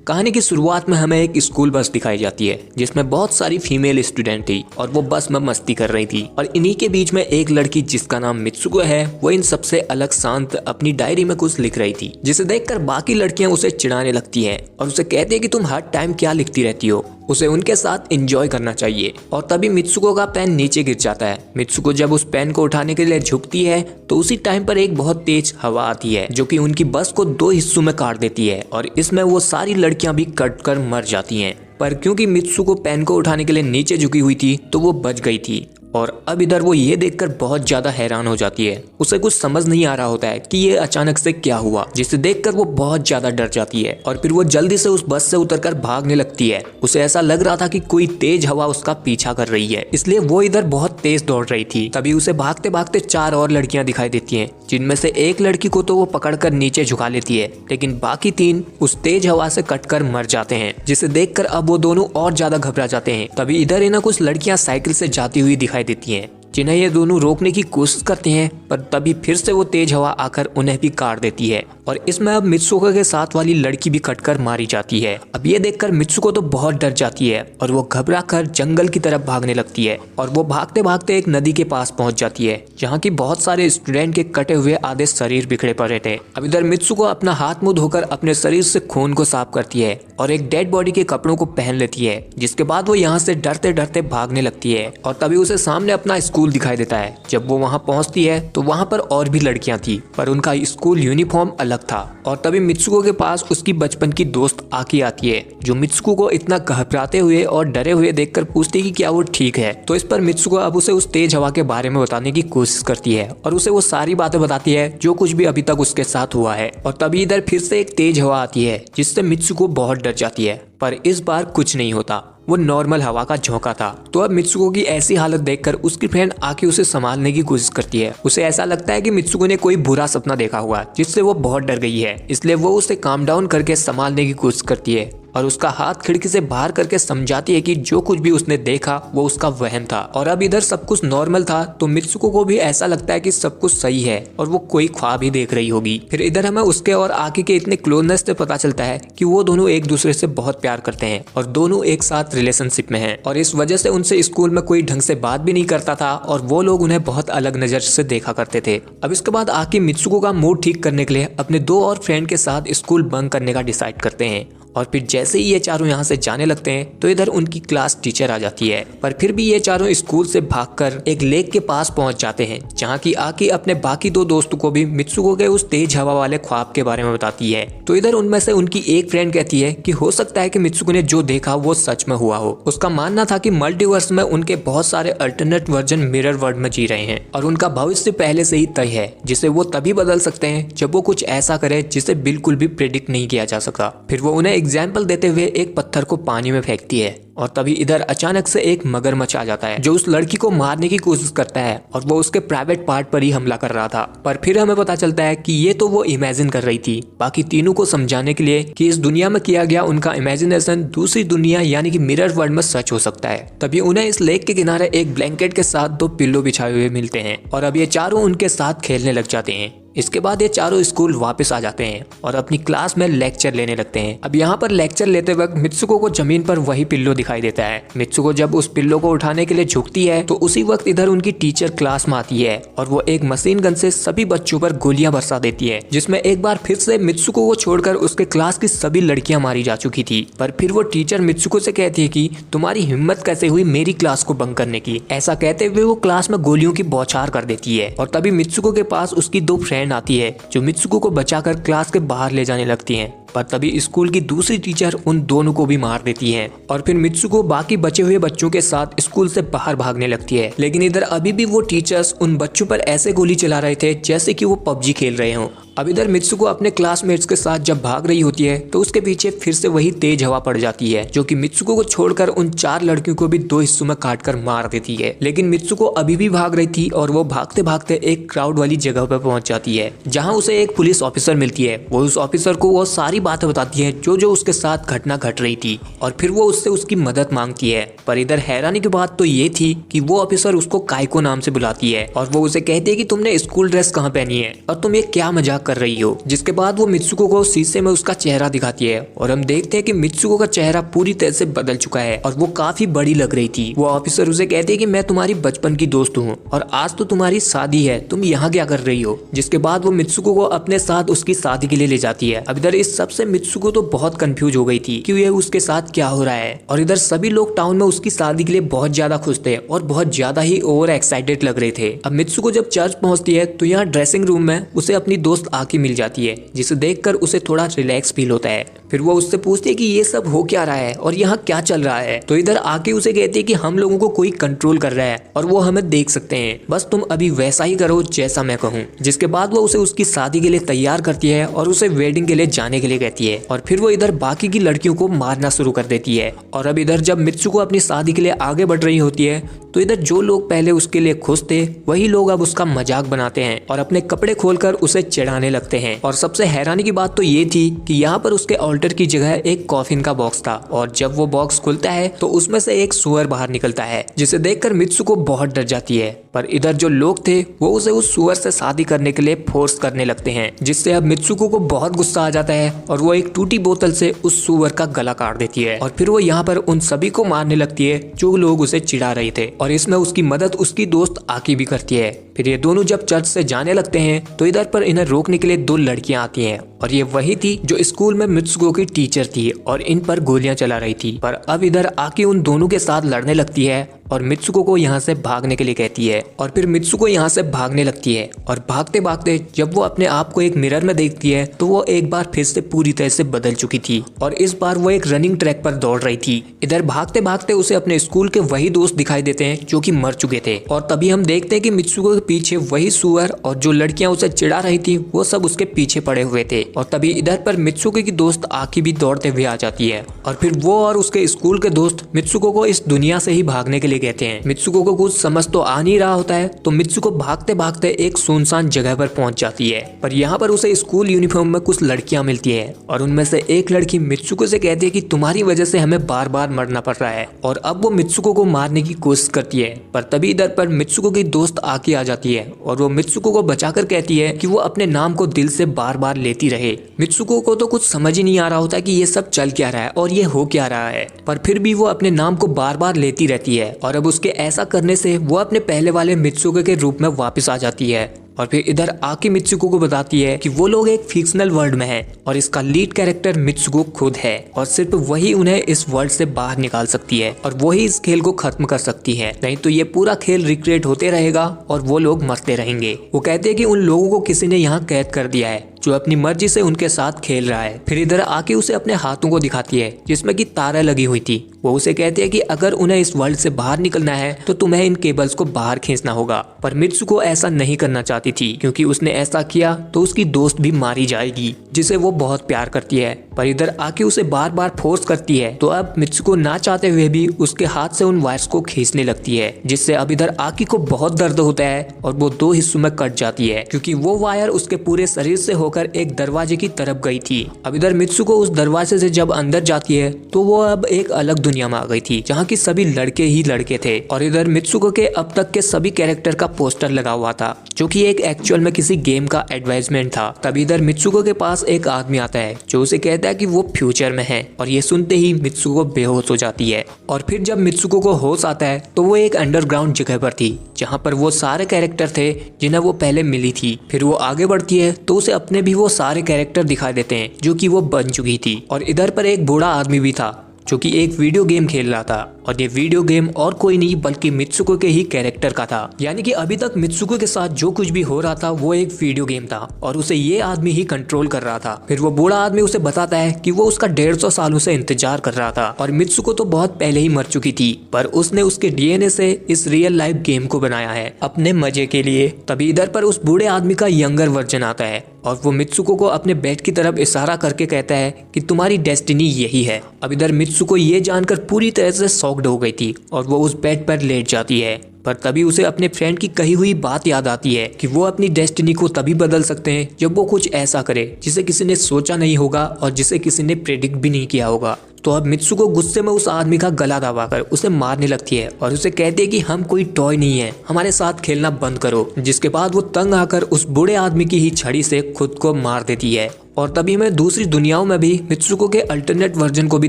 कहानी की शुरुआत में हमें एक स्कूल बस दिखाई जाती है जिसमें बहुत सारी फीमेल स्टूडेंट थी और वो बस में मस्ती कर रही थी। और इन्हीं के बीच में एक लड़की जिसका नाम मित्सुको है, वो इन सबसे अलग शांत अपनी डायरी में कुछ लिख रही थी, जिसे देखकर बाकी लड़कियां उसे चिढ़ाने लगती हैं और उसे कहती है कि तुम हर टाइम क्या लिखती रहती हो, उसे उनके साथ एंजॉय करना चाहिए। और तभी मित्सुको का पेन नीचे गिर जाता है। मित्सुको जब उस पेन को उठाने के लिए झुकती है तो उसी टाइम पर एक बहुत तेज हवा आती है जो कि उनकी बस को 2 हिस्सों में काट देती है और इसमें वो सारी लड़कियां भी कट कर मर जाती हैं। पर क्योंकि मित्सुको पेन को उठाने के लिए नीचे झुकी हुई थी तो वो बच गई थी। और अब इधर वो ये देखकर बहुत ज्यादा हैरान हो जाती है। उसे कुछ समझ नहीं आ रहा होता है कि ये अचानक से क्या हुआ, जिसे देखकर वो बहुत ज्यादा डर जाती है और फिर वो जल्दी से उस बस से उतरकर भागने लगती है। उसे ऐसा लग रहा था कि कोई तेज हवा उसका पीछा कर रही है, इसलिए वो इधर बहुत तेज दौड़ रही थी। तभी उसे भागते भागते 4 और लड़कियां दिखाई देती हैं, जिनमें से एक लड़की को तो वो पकड़कर नीचे झुका लेती है, लेकिन बाकी 3 उस तेज हवा से कटकर मर जाते हैं, जिसे देखकर अब वो दोनों और ज्यादा घबरा जाते हैं। तभी इधर इन्हें कुछ लड़कियां साइकिल से जाती हुई दिखाई देती हैं, जिन्हें ये दोनों रोकने की कोशिश करते हैं, पर तभी फिर से वो तेज हवा आकर उन्हें भी काट देती है और इसमें अब मित्सुको के साथ वाली लड़की भी कटकर मारी जाती है। अब ये देखकर मित्सुको तो बहुत डर जाती है और वो घबरा कर जंगल की तरफ भागने लगती है और वो भागते भागते एक नदी के पास पहुंच जाती है, जहाँ की बहुत सारे स्टूडेंट के कटे हुए आधे शरीर बिखरे पड़े थे। अब इधर मित्सुको अपना हाथ मुंह धोकर अपने शरीर से खून को साफ करती है और एक डेड बॉडी के कपड़ों को पहन लेती है, जिसके बाद वो यहाँ से डरते डरते भागने लगती है। और तभी उसे सामने अपना स्कूल दिखाई देता है। जब वो वहाँ पहुँचती है तो वहाँ पर और भी लड़कियां थी, पर उनका स्कूल यूनिफॉर्म अलग था। और तभी मित्सुको के पास उसकी बचपन की दोस्त आकी आती है, जो मित्सुको को इतना घबराते हुए और डरे हुए देखकर पूछती है कि क्या वो ठीक है। तो इस पर मित्सुको अब उसे उस तेज हवा के बारे में बताने की कोशिश करती है और उसे वो सारी बातें बताती है जो कुछ भी अभी तक उसके साथ हुआ है। और तभी इधर फिर से एक तेज हवा आती है, जिससे मित्सुको बहुत डर जाती है, पर इस बार कुछ नहीं होता, वो नॉर्मल हवा का झोंका था। तो अब मित्सुको की ऐसी हालत देखकर उसकी फ्रेंड आके उसे संभालने की कोशिश करती है। उसे ऐसा लगता है कि मित्सुको ने कोई बुरा सपना देखा हुआ, जिससे वो बहुत डर गई है, इसलिए वो उसे काम डाउन करके संभालने की कोशिश करती है और उसका हाथ खिड़की से बाहर करके समझाती है कि जो कुछ भी उसने देखा वो उसका वहम था। और अब इधर सब कुछ नॉर्मल था, तो मित्सुको को भी ऐसा लगता है कि सब कुछ सही है और वो कोई ख्वाब ही देख रही होगी। फिर इधर हमें उसके और आकी के इतने क्लोजनेस से पता चलता है कि वो दोनों एक दूसरे से बहुत प्यार करते हैं और दोनों एक साथ रिलेशनशिप में हैं और इस वजह से उनसे स्कूल में कोई ढंग से बात भी नहीं करता था और वो लोग उन्हें बहुत अलग नजर से देखा करते थे। अब इसके बाद आकी मित्सुको का मूड ठीक करने के लिए अपने 2 और फ्रेंड के साथ स्कूल बंक करने का डिसाइड करते हैं। और फिर जैसे ही ये चारों यहाँ से जाने लगते हैं तो इधर उनकी क्लास टीचर आ जाती है, पर फिर भी ये चारों स्कूल से भागकर एक लेक के पास पहुंच जाते हैं, जहाँ की आकी अपने बाकी 2 दोस्तों को भी मित्सुको के उस तेज हवा वाले ख्वाब के बारे में बताती है। तो इधर उनमें से उनकी एक फ्रेंड कहती है कि हो सकता है कि मित्सुको ने जो देखा वो सच में हुआ हो। उसका मानना था कि मल्टीवर्स में उनके बहुत सारे अल्टरनेट वर्जन मिरर वर्ल्ड में जी रहे हैं और उनका भविष्य पहले से ही तय है, जिसे वो तभी बदल सकते हैं जब वो कुछ ऐसा करे जिसे बिल्कुल भी प्रेडिक्ट नहीं किया जा सकता। फिर वो उन्हें एग्जाम्पल देते हुए एक पत्थर को पानी में फेंकती है और तभी इधर अचानक से एक मगरमच्छ आ जाता है, जो उस लड़की को मारने की कोशिश करता है और वो उसके प्राइवेट पार्ट पर ही हमला कर रहा था। पर फिर हमें पता चलता है कि ये तो वो इमेजिन कर रही थी, बाकी तीनों को समझाने के लिए कि इस दुनिया में किया गया उनका इमेजिनेशन दूसरी दुनिया यानी कि मिरर वर्ल्ड में सच हो सकता है। तभी उन्हें इस लेक के किनारे एक ब्लैंकेट के साथ 2 पिल्लो बिछाए हुए मिलते हैं और अब ये चारों उनके साथ खेलने लग जाते हैं। इसके बाद ये चारों स्कूल वापस आ जाते हैं और अपनी क्लास में लेक्चर लेने लगते हैं। अब यहाँ पर लेक्चर लेते वक्त मित्सुको को जमीन पर वही पिल्लो दिखाई देता है। मित्सुको जब उस पिल्लो को उठाने के लिए झुकती है तो उसी वक्त इधर उनकी टीचर क्लास में आती है और वो एक मशीन गन से सभी बच्चों पर गोलियां बरसा देती है, जिसमें एक बार फिर से मित्सुको को छोड़कर उसके क्लास की सभी लड़कियां मारी जा चुकी थी। पर फिर वो टीचर मित्सुको से कहती है कि तुम्हारी हिम्मत कैसे हुई मेरी क्लास को बंक करने की। ऐसा कहते हुए वो क्लास में गोलियों की बौछार कर देती है और तभी मित्सुको के पास उसकी 2 फ्रेंड आती है, जो मित्सुको को बचाकर क्लास के बाहर ले जाने लगती हैं। पर तभी स्कूल की दूसरी टीचर उन दोनों को भी मार देती है और फिर मित्सुको बाकी बचे हुए बच्चों के साथ स्कूल से बाहर भागने लगती है। लेकिन इधर अभी भी वो टीचर्स उन बच्चों पर ऐसे गोली चला रहे थे जैसे कि वो पबजी खेल रहे हों। अब इधर मित्सुको अपने क्लासमेट्स के साथ जब भाग रही होती है तो उसके पीछे फिर से वही तेज हवा पड़ जाती है, जो कि मित्सुको को छोड़कर उन 4 लड़कियों को भी 2 हिस्सों में काट कर मार देती है। लेकिन मित्सुको अभी भी भाग रही थी और वो भागते भागते एक क्राउड वाली जगह पर पहुंच जाती है, जहां उसे एक पुलिस ऑफिसर मिलती है। वो उस ऑफिसर को वो सारी बातें बताती है जो उसके साथ घटना घट रही थी और फिर वो उससे उसकी मदद मांगती है। पर इधर हैरानी की बात तो ये थी कि वो ऑफिसर उसको काइको नाम से बुलाती है और वो उसे कहती है कि तुमने स्कूल ड्रेस कहाँ पहनी है और तुम ये क्या मजाक कर रही हो। जिसके बाद वो मित्सुको को शीशे में उसका चेहरा दिखाती है और हम देखते हैं कि मित्सुको का चेहरा पूरी तरह से बदल चुका है और वो काफी बड़ी लग रही थी। वो ऑफिसर उसे कहते हैं कि मैं तुम्हारी बचपन की दोस्त हूँ और आज तो तुम्हारी शादी है, तुम यहाँ क्या कर रही हो। जिसके बाद वो मित्सुको को अपने साथ उसकी शादी के लिए ले जाती है। अब इधर इस सबसे मित्सुको तो बहुत कंफ्यूज हो गई थी कि ये उसके साथ क्या हो रहा है और इधर सभी लोग टाउन में उसकी शादी के लिए बहुत ज्यादा खुश थे और बहुत ज्यादा ही ओवर एक्साइटेड लग रहे थे। अब मित्सुको जब चर्च पहुंचती है तो यहाँ ड्रेसिंग रूम में उसे अपनी दोस्त आकी मिल जाती है, जिसे देखकर उसे थोड़ा रिलैक्स फील होता है। फिर वो उससे पूछती है कि ये सब हो क्या रहा है और यहाँ क्या चल रहा है। तो इधर आके उसे कहती है कि हम लोगों को कोई कंट्रोल कर रहा है और वो हमें देख सकते हैं, बस तुम अभी वैसा ही करो जैसा मैं कहूँ। जिसके बाद वो उसे उसकी शादी के लिए तैयार करती है और उसे वेडिंग के लिए जाने के लिए कहती है और फिर वो इधर बाकी की लड़कियों को मारना शुरू कर देती है। और अब इधर जब मित्सुको अपनी शादी के लिए आगे बढ़ रही होती है तो इधर जो लोग पहले उसके लिए खुश थे वही लोग अब उसका मजाक बनाते हैं और अपने कपड़े खोलकर उसे चिढ़ाने लगते हैं। और सबसे हैरानी की बात तो ये थी कि यहाँ पर उसके ऑल्टर की जगह एक कॉफिन का बॉक्स था और जब वो बॉक्स खुलता है तो उसमें से एक सुअर बाहर निकलता है, जिसे देखकर मित्सुको बहुत डर जाती है। पर इधर जो लोग थे वो उसे उस सुअर से शादी करने के लिए फोर्स करने लगते हैं, जिससे अब मित्सुको को बहुत गुस्सा आ जाता है और वो एक टूटी बोतल से उस सुअर का गला काट देती है और फिर वो यहाँ पर उन सभी को मारने लगती है जो लोग उसे चिढ़ा रहे थे। और इसमें उसकी मदद उसकी दोस्त आकी भी करती है। फिर ये दोनों जब चर्च से जाने लगते हैं तो इधर पर इन्हें रोकने के लिए दो लड़कियां आती हैं और ये वही थी जो स्कूल में मित्सुको की टीचर थी और इन पर गोलियां चला रही थी। पर अब इधर आकी उन दोनों के साथ लड़ने लगती है और मित्सुको को यहाँ से भागने के लिए कहती है और फिर मित्सुको यहाँ से भागने लगती है और भागते भागते जब वो अपने आप को एक मिरर में देखती है तो वो एक बार फिर से पूरी तरह से बदल चुकी थी और इस बार वो एक रनिंग ट्रैक पर दौड़ रही थी। इधर भागते भागते उसे अपने स्कूल के वही दोस्त दिखाई देते हैं जो कि मर चुके थे और तभी हम देखते हैं कि मित्सुको के पीछे वही सुअर और जो लड़कियां उसे चिढ़ा रही थी वो सब उसके पीछे पड़े हुए थे। और तभी इधर पर मित्सुको की दोस्त आकी भी दौड़ते हुए आ जाती है और फिर वो और उसके स्कूल के दोस्त मित्सुको को इस दुनिया से ही भागने के लिए कहते हैं। मित्सुको को कुछ समझ तो आ नहीं रहा होता है तो मित्सुको भागते भागते एक सुनसान जगह पर पहुंच जाती है। पर यहाँ पर उसे स्कूल यूनिफॉर्म में कुछ लड़कियां मिलती है और उनमें से एक लड़की मित्सुको से कहती है कि तुम्हारी वजह से हमें बार बार मरना पड़ रहा है और अब वो मित्सुको को मारने की कोशिश करती है। पर तभी इधर पर मित्सुको की दोस्त आके आ जाती है और वो मित्सुको को बचाकर कहती है कि वो अपने नाम को दिल से बार बार लेती रहे। मित्सुको को तो कुछ समझ ही नहीं आ रहा होता कि ये सब चल क्या रहा है और ये हो क्या रहा है, पर फिर भी वो अपने नाम को बार बार लेती रहती है और अब उसके ऐसा करने से वो अपने पहले वाले मित्सुको के रूप में वापस आ जाती है। और फिर इधर आके मित्सुको को बताती है कि वो लोग एक फिक्शनल वर्ल्ड में हैं और इसका लीड कैरेक्टर मित्सुको खुद है और सिर्फ वही उन्हें इस वर्ल्ड से बाहर निकाल सकती है और वही इस खेल को खत्म कर सकती है, नहीं तो ये पूरा खेल रिक्रिएट होते रहेगा और वो लोग मरते रहेंगे। वो कहते हैं कि उन लोगों को किसी ने यहाँ कैद कर दिया है जो अपनी मर्जी से उनके साथ खेल रहा है। फिर इधर आके उसे अपने हाथों को दिखाती है जिसमें कि तारे लगी हुई थी। वो उसे कहती है कि अगर उन्हें इस वर्ल्ड से बाहर निकलना है तो तुम्हें इन केबल्स को बाहर खींचना होगा। पर मित्सुको ऐसा नहीं करना चाहती थी क्योंकि उसने ऐसा किया तो उसकी दोस्त भी मारी जाएगी जिसे वो बहुत प्यार करती है। पर इधर आके उसे बार बार फोर्स करती है तो अब मित्सुको ना चाहते हुए भी उसके हाथ से उन वायर्स को खींचने लगती है, जिससे अब इधर आकी को बहुत दर्द होता है और वो दो हिस्सों में कट जाती है क्योंकि वो वायर उसके पूरे शरीर से होकर एक दरवाजे की तरफ गई थी। अब इधर मित्सुको उस दरवाजे से जब अंदर जाती है तो वो अब एक अलग दुनिया में आ गई थी जहाँ की सभी लड़के ही लड़के थे और इधर मित्सुको के अब तक के सभी कैरेक्टर का पोस्टर लगा हुआ था जो कि एक एक्चुअल में किसी गेम का एडवर्टाइजमेंट था। तभी इधर मित्सुको के पास एक आदमी आता है जो उसे कहता है कि वो फ्यूचर में है और ये सुनते ही मित्सुको बेहोश हो जाती है। और फिर जब मित्सुको को होश आता है तो वो एक अंडरग्राउंड जगह पर थी जहाँ पर वो सारे कैरेक्टर थे जिन्हें वो पहले मिली थी। फिर वो आगे बढ़ती है तो उसे अपने भी वो सारे कैरेक्टर दिखाई देते हैं जो कि वो बन चुकी थी। और इधर पर एक बूढ़ा आदमी भी था जो कि एक वीडियो गेम खेल रहा था और ये वीडियो गेम और कोई नहीं बल्कि मित्सुको के ही कैरेक्टर का था। यानी कि अभी तक मित्सुको के साथ जो कुछ भी हो रहा था वो एक वीडियो गेम था और उसे ये आदमी ही कंट्रोल कर रहा था। फिर वो बूढ़ा आदमी उसे बताता है कि वो उसका 150 सालों से इंतजार कर रहा था और मित्सुको तो बहुत पहले ही मर चुकी थी, पर उसने उसके डीएनए से इस रियल लाइफ गेम को बनाया है अपने मजे के लिए। तभी इधर पर उस बूढ़े आदमी का यंगर वर्जन आता है और वो मित्सुको को अपने बेड की तरफ इशारा करके कहता है कि तुम्हारी डेस्टिनी यही है। अब इधर मित्सुको ये जानकर पूरी तरह से शॉक्ड हो गई थी और वो उस बेड पर लेट जाती है। पर तभी उसे अपने फ्रेंड की कही हुई बात याद आती है कि वो अपनी डेस्टिनी को तभी बदल सकते हैं जब वो कुछ ऐसा करे जिसे किसी ने सोचा नहीं होगा और जिसे किसी ने प्रेडिक्ट भी नहीं किया होगा। तो अब मित्सुको गुस्से में उस आदमी का गला दबाकर उसे मारने लगती है और उसे कहती है कि हम कोई टॉय नहीं है, हमारे साथ खेलना बंद करो। जिसके बाद वो तंग आकर उस बूढ़े आदमी की ही छड़ी से खुद को मार देती है। और तभी हमें दूसरी दुनियाओं में भी मित्सुको के अल्टरनेट वर्जन को भी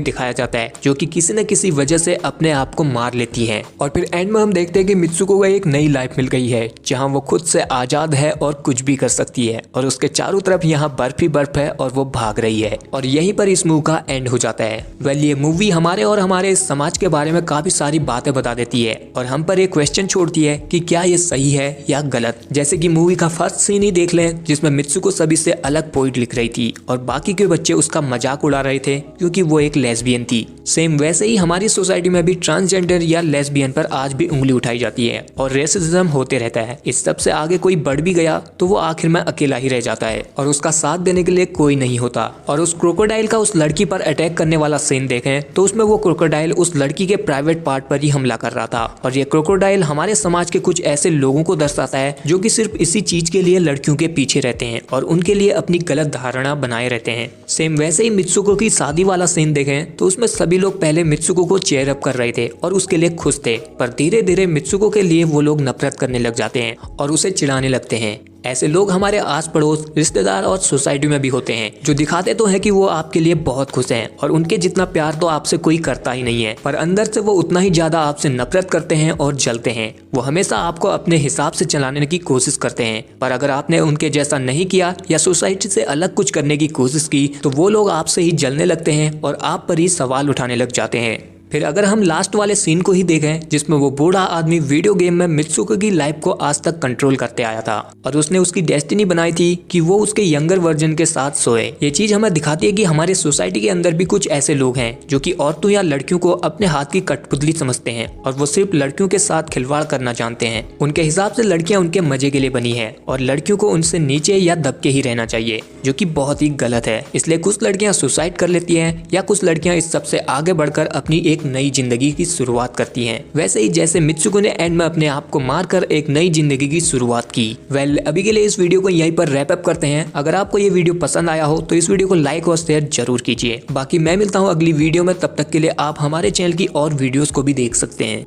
दिखाया जाता है, जो कि किसी न किसी वजह से अपने आप को मार लेती है। और फिर एंड में हम देखते हैं कि मित्सुको को एक नई लाइफ मिल गई है, जहां वो खुद से आजाद है और कुछ भी कर सकती है और उसके चारों तरफ यहाँ बर्फ ही बर्फ है और वो भाग रही है। और यहीं पर इस मूवी का एंड हो जाता है। वेल, ये मूवी हमारे और हमारे समाज के बारे में काफी सारी बातें बता देती है और हम पर एक क्वेश्चन छोड़ती है कि क्या ये सही है या गलत। जैसे कि मूवी का फर्स्ट सीन ही देख लें, जिसमें मित्सुको सभी से अलग पोइट लिख रही थी और बाकी के बच्चे उसका मजाक उड़ा रहे थे क्योंकि वो एक लेस्बियन थी। सेम वैसे ही हमारी सोसाइटी में भी ट्रांसजेंडर या लेस्बियन पर आज भी उंगली उठाई जाती है और रेसिज्म होते रहता है। इस सब से आगे कोई बढ़ भी गया तो वो आखिर में अकेला ही रह जाता है और उसका साथ देने के लिए कोई नहीं होता। और उस क्रोकोडाइल का उस लड़की पर अटैक करने वाला सीन देखें तो उसमें वो क्रोकोडाइल उस लड़की के प्राइवेट पार्ट पर ही हमला कर रहा था। और ये क्रोकोडाइल हमारे समाज के कुछ ऐसे लोगों को दर्शाता है जो कि सिर्फ इसी चीज के लिए लड़कियों के पीछे रहते हैं और उनके लिए अपनी गलत धारणा बनाए रहते हैं। सेम वैसे ही मित्सुको की शादी वाला सीन देखें तो उसमें सभी लोग पहले मित्सुको को चेयर अप कर रहे थे और उसके लिए खुश थे, पर धीरे धीरे मित्सुको के लिए वो लोग नफरत करने लग जाते हैं और उसे चिढ़ाने लगते हैं। ऐसे लोग हमारे आस पड़ोस, रिश्तेदार और सोसाइटी में भी होते हैं जो दिखाते तो है कि वो आपके लिए बहुत खुश हैं और उनके जितना प्यार तो आपसे कोई करता ही नहीं है, पर अंदर से वो उतना ही ज्यादा आपसे नफरत करते हैं और जलते हैं। वो हमेशा आपको अपने हिसाब से चलाने की कोशिश करते हैं, पर अगर आपने उनके जैसा नहीं किया या सोसाइटी से अलग कुछ करने की कोशिश की तो वो लोग आपसे ही जलने लगते हैं और आप पर ही सवाल उठाने लग जाते हैं। फिर अगर हम लास्ट वाले सीन को ही देखें, जिसमें वो बूढ़ा आदमी वीडियो गेम में मित्सुको की लाइफ को आज तक कंट्रोल करते आया था और उसने उसकी डेस्टिनी बनाई थी कि वो उसके यंगर वर्जन के साथ सोए। ये चीज हमें दिखाती है कि हमारे सोसाइटी के अंदर भी कुछ ऐसे लोग हैं जो कि औरतों या लड़कियों को अपने हाथ की कठपुतली समझते हैं और वो सिर्फ लड़कियों के साथ खिलवाड़ करना जानते हैं। उनके हिसाब से लड़कियां उनके मजे के लिए बनी है और लड़कियों को उनसे नीचे या दब के ही रहना चाहिए, जो कि बहुत ही गलत है। इसलिए कुछ लड़कियां सुसाइड कर लेती हैं या कुछ लड़कियां इस सबसे आगे बढ़कर अपनी एक नई जिंदगी की शुरुआत करती हैं, वैसे ही जैसे मित्सुको ने एंड में अपने आप को मारकर एक नई जिंदगी की शुरुआत की। वेल, अभी के लिए इस वीडियो को यहीं पर रैप अप करते हैं। अगर आपको ये वीडियो पसंद आया हो तो इस वीडियो को लाइक और शेयर जरूर कीजिए। बाकी मैं मिलता हूँ अगली वीडियो में, तब तक के लिए आप हमारे चैनल की और वीडियोस को भी देख सकते हैं।